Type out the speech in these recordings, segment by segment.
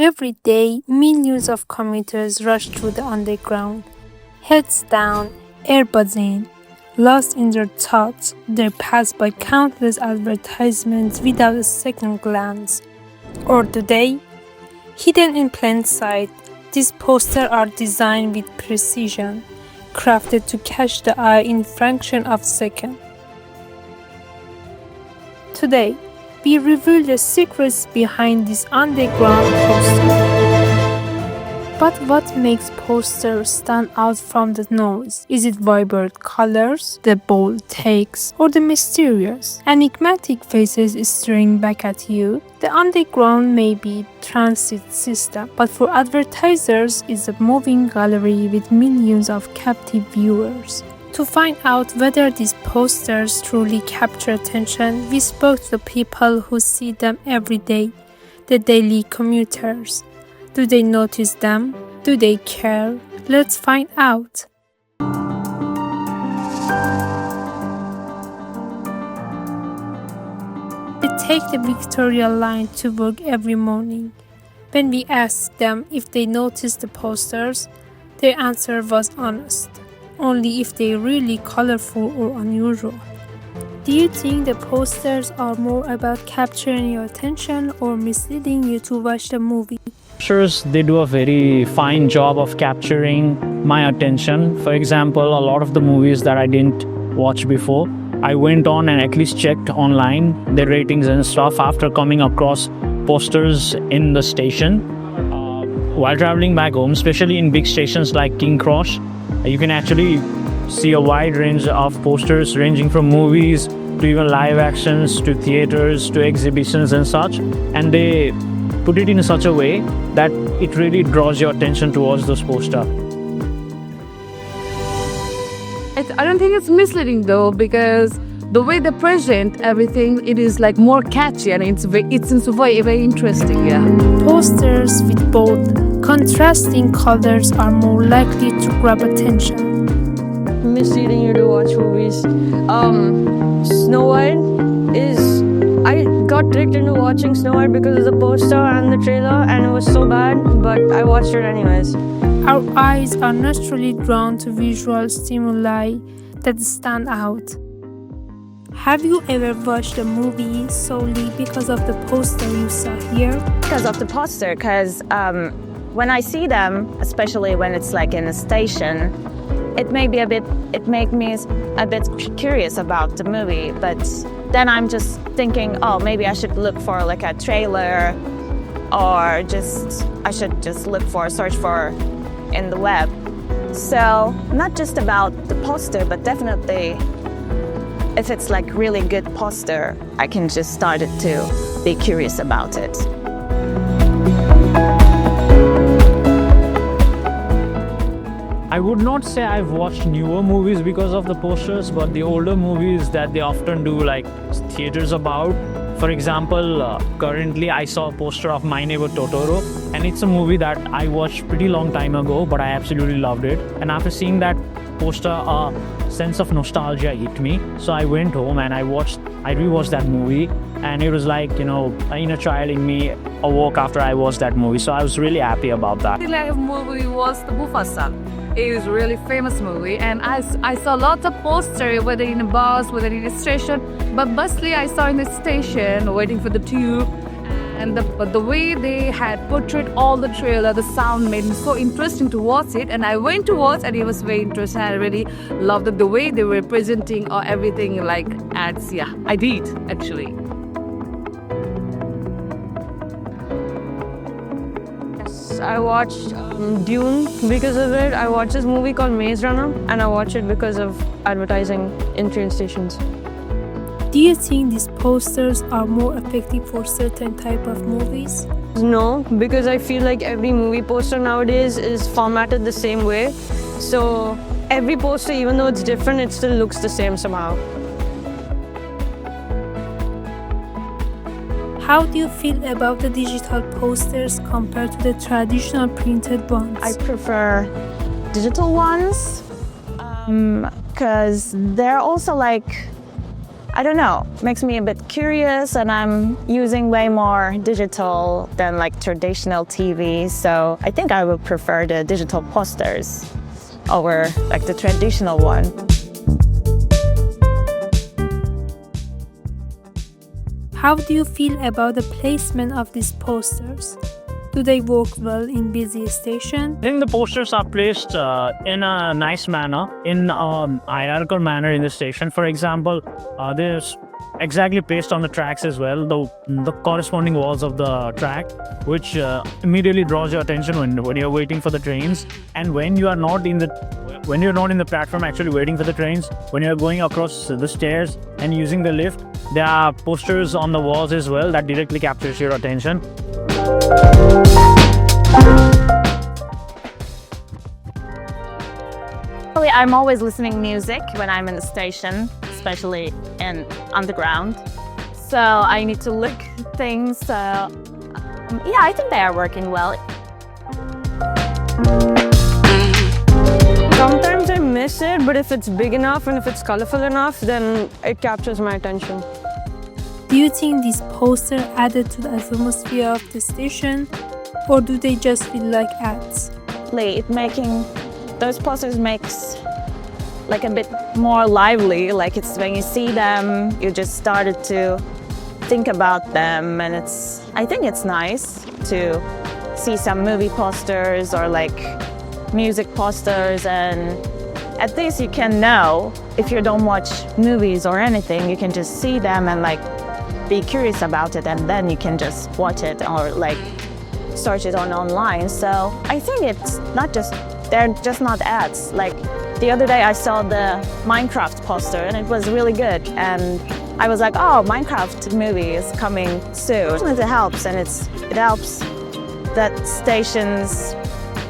Every day, millions of commuters rush through the underground. Heads down, earbuds in, lost in their thoughts, they pass by countless advertisements without a second glance. Or today, hidden in plain sight, these posters are designed with precision, crafted to catch the eye in fraction of a second. Today, we reveal the secrets behind this underground poster. But what makes posters stand out from the noise? Is it vibrant colors, the bold takes, or the mysterious, enigmatic faces staring back at you? The underground may be a transit system, but for advertisers, it's a moving gallery with millions of captive viewers. To find out whether these posters truly capture attention, we spoke to the people who see them every day, the daily commuters. Do they notice them? Do they care? Let's find out. They take the Victoria line to work every morning. When we asked them if they noticed the posters, their answer was honest, only if they're really colorful or unusual. Do you think the posters are more about capturing your attention or misleading you to watch the movie? Posters, they do a very fine job of capturing my attention. For example, a lot of the movies that I didn't watch before, I went on and at least checked online the ratings and stuff after coming across posters in the station. While traveling back home, especially in big stations like King Cross, you can actually see a wide range of posters ranging from movies to even live actions to theaters to exhibitions and such, and they put it in such a way that it really draws your attention towards those posters. I don't think it's misleading though, because the way they present everything, it is like more catchy and it's very interesting. Yeah. Posters with bold, contrasting colors are more likely to grab attention. Misleading you to watch movies. Snow White is. I got tricked into watching Snow White because of the poster and the trailer, and it was so bad, but I watched it anyways. Our eyes are naturally drawn to visual stimuli that stand out. Have you ever watched a movie solely because of the poster you saw here? Because of the poster, because when I see them, especially when it's like in a station, it makes me a bit curious about the movie, but then I'm just thinking, oh, maybe I should look for like a trailer, or I should just search for in the web. So not just about the poster, but definitely if it's like really good poster, I can just start it to be curious about it. I would not say I've watched newer movies because of the posters, but the older movies that they often do like theaters about. For example, currently I saw a poster of My Neighbor Totoro, and it's a movie that I watched pretty long time ago, but I absolutely loved it. And after seeing that poster, a sense of nostalgia hit me. So I went home and I rewatched that movie, and it was like, an inner child in me awoke after I watched that movie. So I was really happy about that. The last movie was the Mufasa. It is a really famous movie, and I saw lots of posters, whether in a bus, whether in a station, but mostly I saw in the station waiting for the tube. And the way they had portrayed all the trailer, the sound made me so interesting to watch it, and I went to watch and it was very interesting. I really loved the way they were presenting or everything like ads. Yeah, I did actually. I watched Dune because of it. I watched this movie called Maze Runner, and I watched it because of advertising in train stations. Do you think these posters are more effective for certain type of movies? No, because I feel like every movie poster nowadays is formatted the same way. So every poster, even though it's different, it still looks the same somehow. How do you feel about the digital posters compared to the traditional printed ones? I prefer digital ones because they're also like, I don't know, makes me a bit curious, and I'm using way more digital than like traditional TV. So I think I would prefer the digital posters over like the traditional one. How do you feel about the placement of these posters? Do they work well in busy station? I think the posters are placed in a nice manner, in a hierarchical manner in the station. For example, they're exactly placed on the tracks as well, the corresponding walls of the track, which immediately draws your attention when you're waiting for the trains. And when you're not in the platform actually waiting for the trains, when you're going across the stairs and using the lift, there are posters on the walls as well that directly captures your attention. I'm always listening music when I'm in the station, especially in underground. So I need to look at things. Yeah, I think they are working well. Sometimes I miss it, but if it's big enough and if it's colorful enough, then it captures my attention. Do you think these posters added to the atmosphere of the station, or do they just feel like ads? Those posters makes like a bit more lively. Like it's when you see them, you just started to think about them, and I think it's nice to see some movie posters or like music posters, and at least you can know if you don't watch movies or anything, you can just see them and like be curious about it, and then you can just watch it or like search it online. So I think they're just not ads. Like the other day I saw the Minecraft poster and it was really good, and I was like, oh, Minecraft movie is coming soon. It helps, and it helps that stations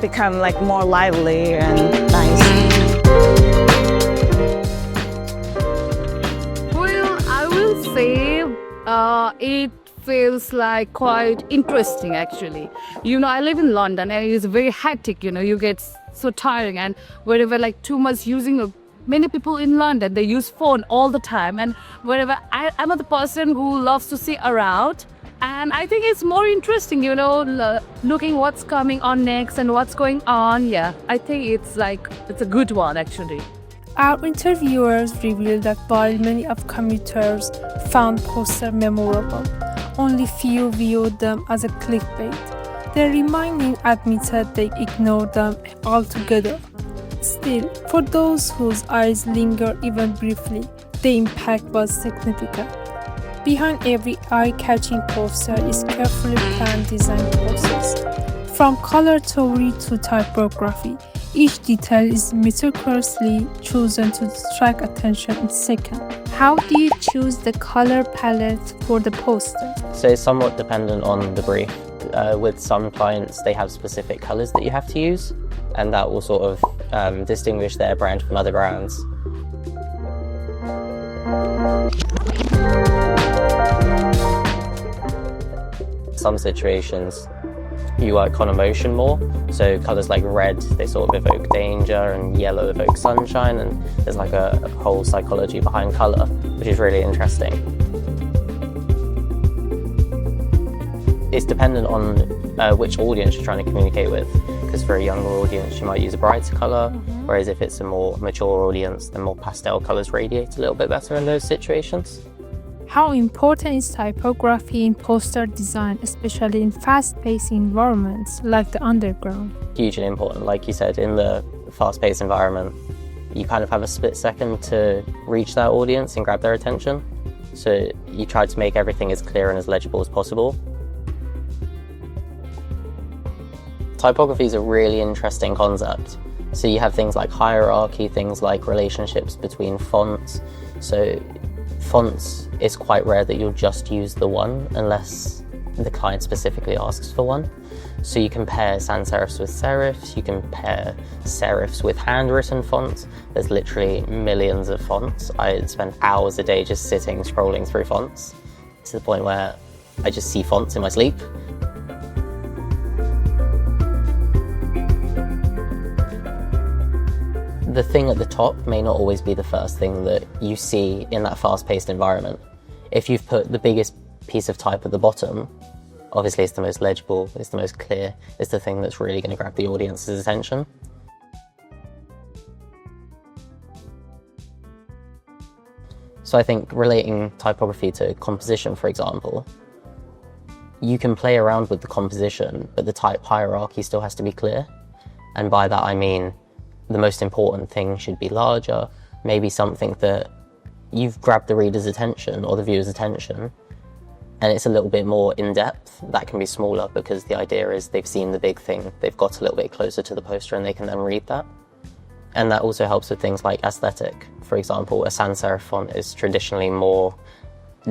become like more lively and nice. Well, I will say it feels like quite interesting actually. I live in London and it is very hectic, you get so tiring, and wherever like too much using of many people in London, they use phone all the time, and wherever I'm the person who loves to see around, and I think it's more interesting, looking what's coming on next and what's going on. Yeah, I think it's a good one actually. Our interviewers revealed that while many of commuters found posters memorable, only few viewed them as a clickbait. The remaining admitted they ignored them altogether. Still, for those whose eyes linger even briefly, the impact was significant. Behind every eye-catching poster is carefully planned design process. From color theory to typography, each detail is meticulously chosen to attract attention in seconds. How do you choose the color palette for the poster? So it's somewhat dependent on the brief. With some clients, they have specific colors that you have to use, and that will sort of distinguish their brand from other brands. Some situations, you work on emotion more, so colours like red, they sort of evoke danger, and yellow evokes sunshine, and there's like a whole psychology behind colour, which is really interesting. It's dependent on which audience you're trying to communicate with, because for a younger audience you might use a brighter colour, whereas if it's a more mature audience, then more pastel colours radiate a little bit better in those situations. How important is typography in poster design, especially in fast-paced environments like the underground? Hugely important. Like you said, in the fast-paced environment, you kind of have a split second to reach that audience and grab their attention. So you try to make everything as clear and as legible as possible. Typography is a really interesting concept. So you have things like hierarchy, things like relationships between fonts. So fonts, it's quite rare that you'll just use the one unless the client specifically asks for one. So you can pair sans serifs with serifs, you can pair serifs with handwritten fonts. There's literally millions of fonts. I spend hours a day just sitting scrolling through fonts to the point where I just see fonts in my sleep. the thing at the top may not always be the first thing that you see in that fast-paced environment. If you've put the biggest piece of type at the bottom, obviously it's the most legible, it's the most clear, it's the thing that's really going to grab the audience's attention. So I think relating typography to composition, for example, you can play around with the composition, but the type hierarchy still has to be clear. And by that I mean the most important thing should be larger, maybe something that you've grabbed the reader's attention or the viewer's attention, and it's a little bit more in-depth. That can be smaller because the idea is they've seen the big thing, they've got a little bit closer to the poster and they can then read that. And that also helps with things like aesthetic. For example, a sans serif font is traditionally more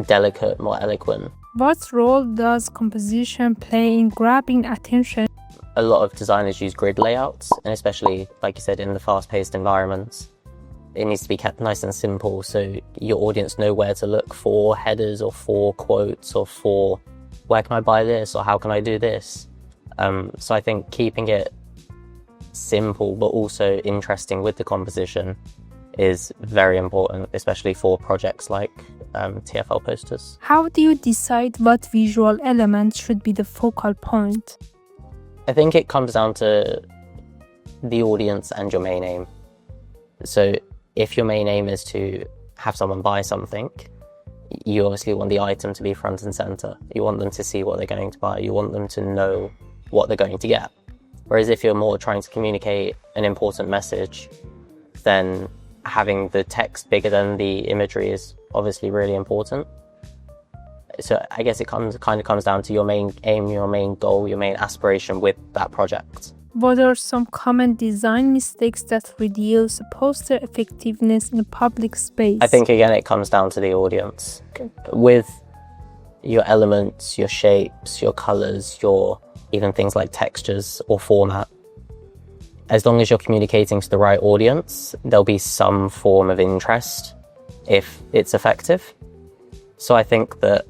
delicate, more eloquent. What role does composition play in grabbing attention? A lot of designers use grid layouts, and especially, like you said, in the fast-paced environments, it needs to be kept nice and simple so your audience know where to look for headers or for quotes or for where can I buy this or how can I do this. So I think keeping it simple but also interesting with the composition is very important, especially for projects like TFL posters. How do you decide what visual element should be the focal point? I think it comes down to the audience and your main aim. So if your main aim is to have someone buy something, you obviously want the item to be front and center. You want them to see what they're going to buy. You want them to know what they're going to get. Whereas if you're more trying to communicate an important message, then having the text bigger than the imagery is obviously really important. So I guess it kind of comes down to your main aim, your main goal, your main aspiration with that project. What are some common design mistakes that reduce poster effectiveness in a public space? I think again it comes down to the audience. With your elements, your shapes, your colors, your even things like textures or format, as long as you're communicating to the right audience, there'll be some form of interest if it's effective. So I think that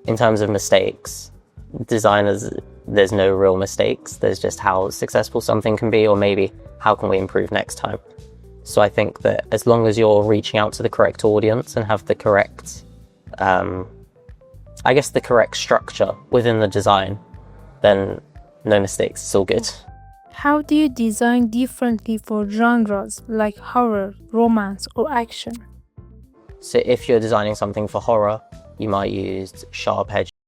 in terms of mistakes, designers, there's no real mistakes. There's just how successful something can be, or maybe how can we improve next time. So I think that as long as you're reaching out to the correct audience and have the correct, the correct structure within the design, then no mistakes, it's all good. How do you design differently for genres like horror, romance, or action? So if you're designing something for horror, you might use sharp edges